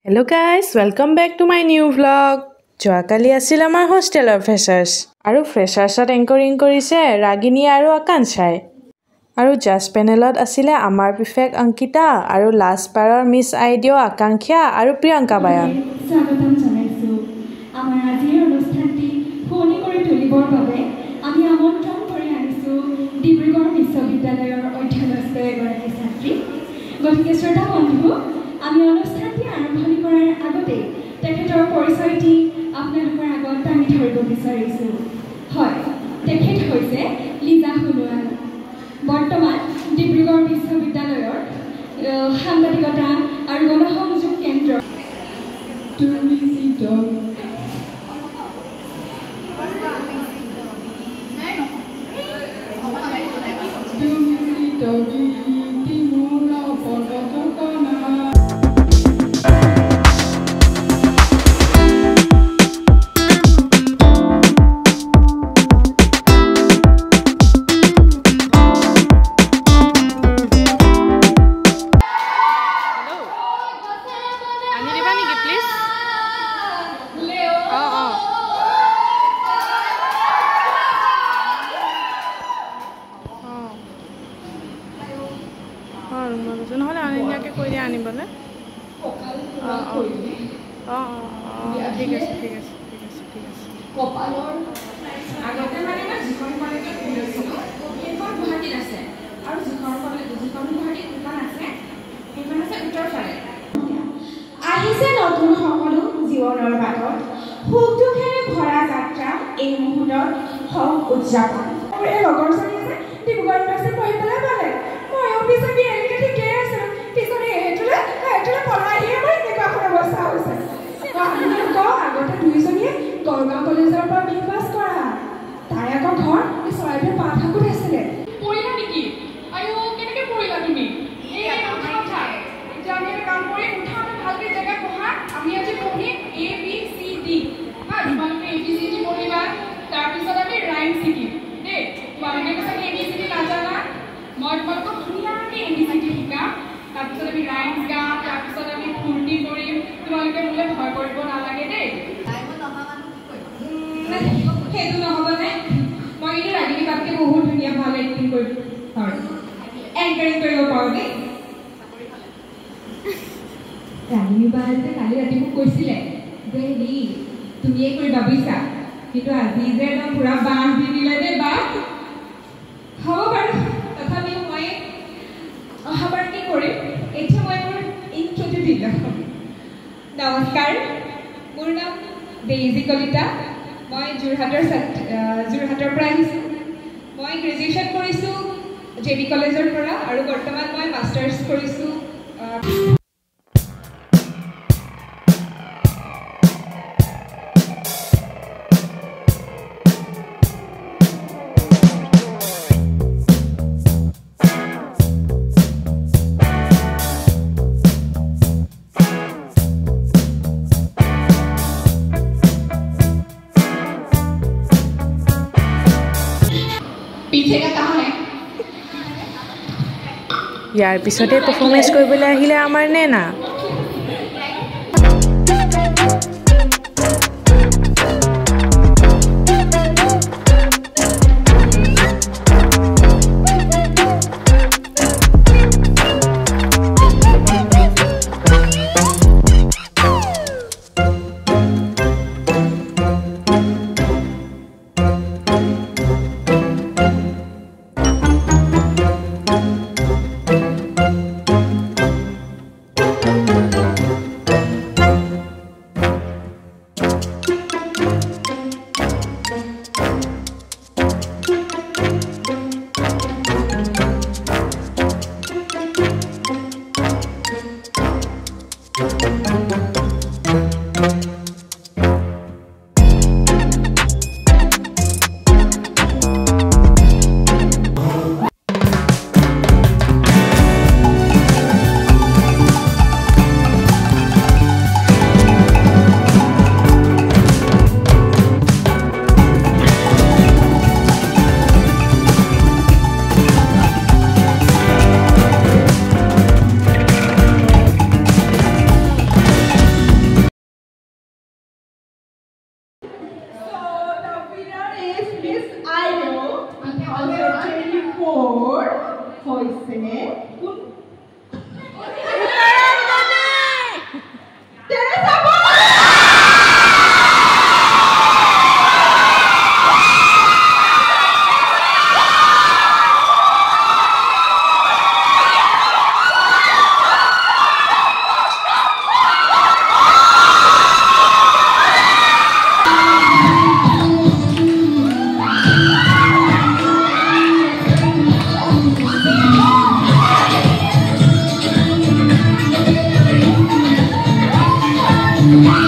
Hello guys, welcome back to my new vlog. যোৱাকালি আছিল আমাৰ হোষ্টেলৰ ফ্ৰেছাৰ্ছ আৰু ফ্ৰেছাৰ্ছত এংকৰিং কৰিছে ৰাগিনী আৰু আকাংক্ষাই আৰু জাজ পেনেলত আছিল আমাৰ প্ৰিফেক্ট অংকিতা আৰু লাষ্ট বাৰৰ মিছ আইডিয়া আকাংক্ষা আৰু প্ৰিয়ংকা বায়ন। স্বাগতম জনাইছো আমাৰ আজিৰ অনুষ্ঠানটি শুনি কৰি তুলিবৰ বাবে আমি আমন্ত্ৰণ কৰি আনিছো ডিব্ৰুগড় বিশ্ববিদ্যালয়ৰ অধ্যয়নস্থ এগৰাকী ছাত্ৰী। গতিকে শ্ৰোতা বন্ধু, আমি অনুষ্ঠানটি আৰম্ভণি কৰাৰ আগতে তেখেতৰ পৰিচয়টি আপোনালোকৰ আগত দাঙি ধৰিব বিচাৰিছোঁ। হয়, তেখেত হৈছে লিজা সোণোৱাল। বৰ্তমান ডিব্ৰুগড় বিশ্ববিদ্যালয়ৰ সাংবাদিকতা আৰু গণসংযোগ কেন্দ্ৰ নহ'লে আনিয়াকে কৈ দিয়া আনিবলৈ। ঠিক আছে ঠিক আছে ঠিক আছে ঠিক আছে। কপালৰ আগতে মানে যিখন কলেজত পঢ়িছিলোঁ সেইখন গুৱাহাটীত আছে আৰু যিখন গুৱাহাটীত দুখন আছে সেইখন আছে উত্তৰ ফালে। আহিছে নতুন সকলো জীৱনৰ বাটত সুখ দুখেৰে ভৰা যাত্ৰা এই মুহূৰ্তত হওক উদযাপন। এই লগৰজনী আছে ডিব্ৰুগড় ইউনিভাৰ্চিটিত পঢ়ি পেলাই পালে ময়ো পিছত এনেকৈ ঠিকেই আছে পিছত এইটোলে পঢ়াই আহিয়ে মই এনেকুৱা এখন অৱস্থা হৈছে। আগতে দুইজনীয়ে গড়গাঁও কলেজৰ পৰা বি পাছ কৰা, তাই আকৌ ঘৰ চৰাইদেউ পাঠশাকত আছিলে। পৰিলা নেকি? আয়ো কেনেকে পৰিলা তুমি? এতিয়া আমি এটা কাম কৰিম, উঠা আমি ভালকৈ জেগাত পঢ়া। আমি আজি পঢ়িম ABCD। তোমালোকে ABCD পঢ়িবা, তাৰপিছত আমি ৰাইম শিকিম দেই। তোমালোকে কৈছে ABCD নাজানা, মই তোমালোকক ধুনীয়াকৈ ABCD শিকাম। তাৰপিছত আমি ৰাইমছ গাম, তাৰপিছত আমি ফূৰ্তি কৰিম। তোমালোকে মোলৈ ভয় কৰিব নালাগে দেই। সেইটো নহ'বনে? মই কিন্তু ৰাগিনী বাপকে বহুত ধুনীয়া ভাল এক্টিং কৰিব পাৰোঁ, এংকাৰিং কৰিব পাৰোঁ দেই। ৰাগিনী বা যে কালি ৰাতি মোক কৈছিলে যে হেৰি তুমিয়ে কৰিবা বুজিছা, কিন্তু আজি যে একদম পুৰা বাঁহ দি দিলে দেই বা। হ'ব বাৰু, তথাপিও মই অহাবাৰ কি কৰিম, এতিয়া মই মোৰ ইন্ট্ৰটো দি লওঁ। নমস্কাৰ, মোৰ নাম ডেইজি কলিতা। মই যোৰহাটৰ পৰা আহিছোঁ। মই গ্ৰেজুৱেশ্যন কৰিছোঁ JB কলেজৰ পৰা আৰু বৰ্তমান মই মাষ্টাৰ্ছ কৰিছোঁ। ইয়াৰ পিছতে পাৰফৰ্মেঞ্চ কৰিবলৈ আহিলে আমাৰ নেনা। One.